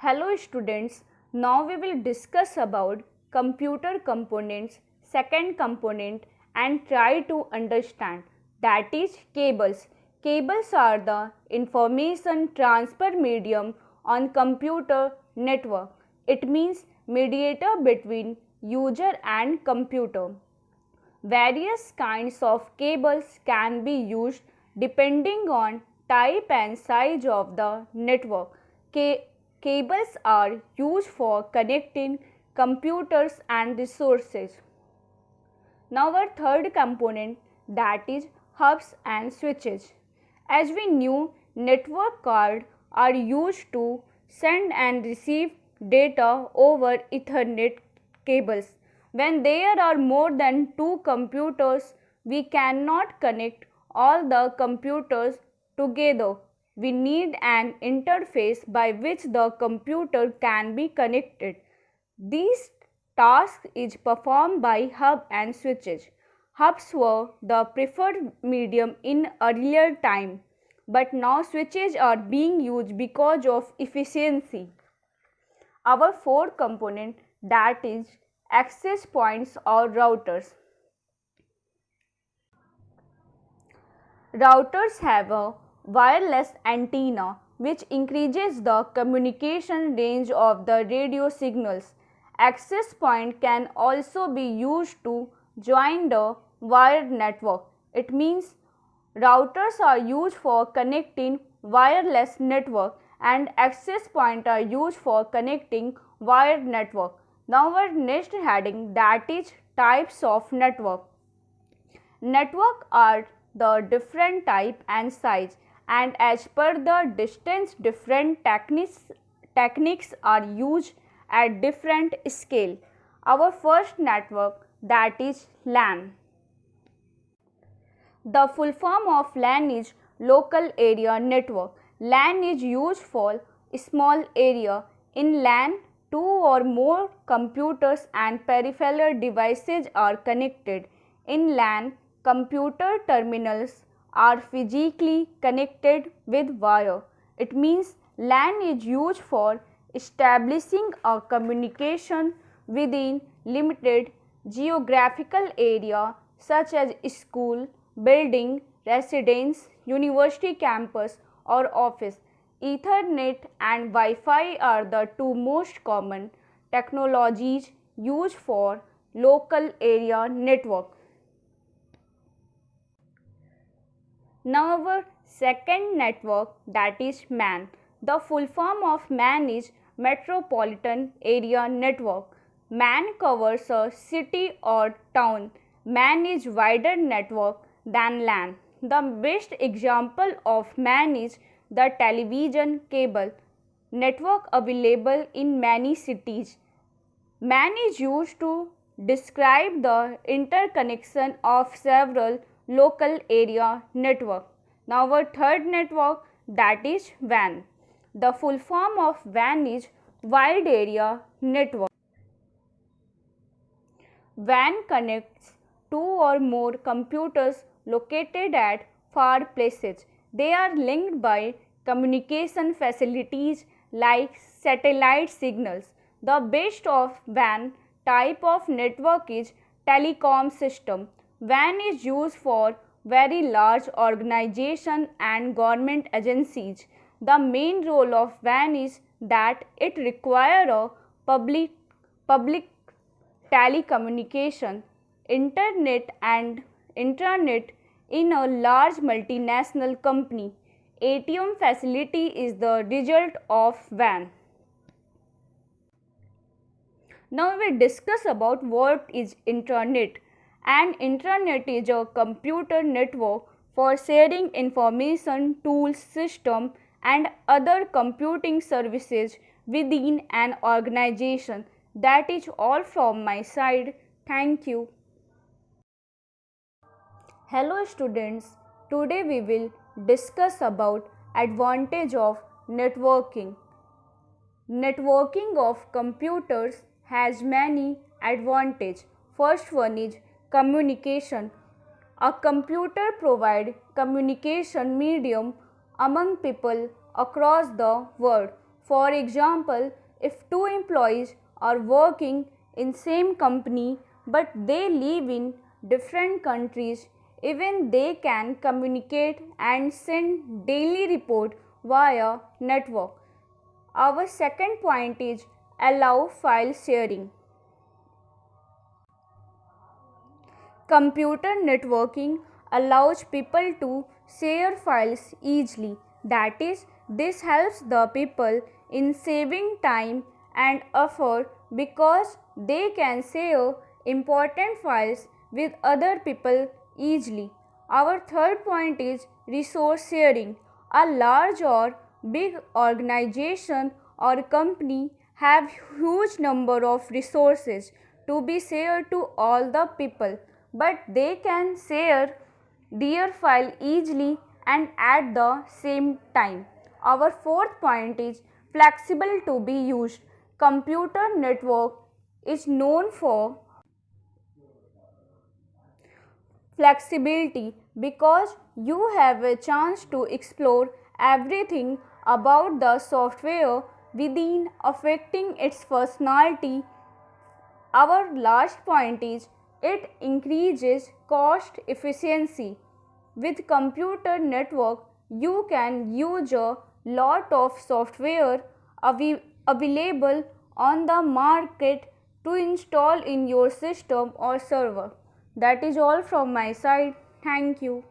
Hello students, now we will discuss about computer components, second component and try to understand, that is cables. Cables are the information transfer medium on computer network. It means mediator between user and computer. Various kinds of cables can be used depending on type and size of the network. Cables are used for connecting computers and resources. Now our third component, that is hubs and switches. As we knew, network cards are used to send and receive data over Ethernet cables. When there are more than two computers, we cannot connect all the computers together. We need an interface by which the computer can be connected. This task is performed by hub and switches. Hubs were the preferred medium in earlier time, but now switches are being used because of efficiency. Our fourth component, that is access points or routers. Routers have a wireless antenna which increases the communication range of the radio signals. Access point can also be used to join the wired network. It means routers are used for connecting wireless network and access point are used for connecting wired network. Now our next heading, that is types of network. Network are the different type and size, and as per the distance different techniques are used at different scale. Our first network, that is LAN. The full form of LAN is local area network. LAN is used for small area. In LAN, two or more computers and peripheral devices are connected. In LAN, computer terminals are physically connected with wire. It means LAN is used for establishing a communication within limited geographical area such as school, building, residence, university campus or office. Ethernet and Wi-Fi are the two most common technologies used for local area network. Now our second network, that is MAN. The full form of MAN is Metropolitan Area Network. MAN covers a city or town. MAN is wider network than LAN. The best example of MAN is the television cable network available in many cities. MAN is used to describe the interconnection of several local area network. Now our third network, that is WAN. The full form of WAN is Wide Area Network. WAN connects two or more computers located at far places. They are linked by communication facilities like satellite signals. The best of WAN type of network is telecom system. WAN is used for very large organizations and government agencies. The main role of WAN is that it requires a public telecommunication, internet and intranet in a large multinational company. ATM facility is the result of WAN. Now we discuss about what is intranet. An intranet is a computer network for sharing information, tools, system and other computing services within an organization. That is all from my side. Thank you. Hello students, today we will discuss about advantage of networking. Networking of computers has many advantages. First one is communication. A computer provides communication medium among people across the world. For example, if two employees are working in same company but they live in different countries, even they can communicate and send daily report via network. Our second point is allow file sharing. Computer networking allows people to share files easily. That is, this helps the people in saving time and effort because they can share important files with other people easily. Our third point is resource sharing. A large or big organization or company have huge number of resources to be shared to all the people, but they can share their file easily and at the same time. Our fourth point is flexible to be used. Computer network is known for flexibility because you have a chance to explore everything about the software within affecting its functionality. Our last point is it increases cost efficiency. With computer network, you can use a lot of software available on the market to install in your system or server. That is all from my side. Thank you.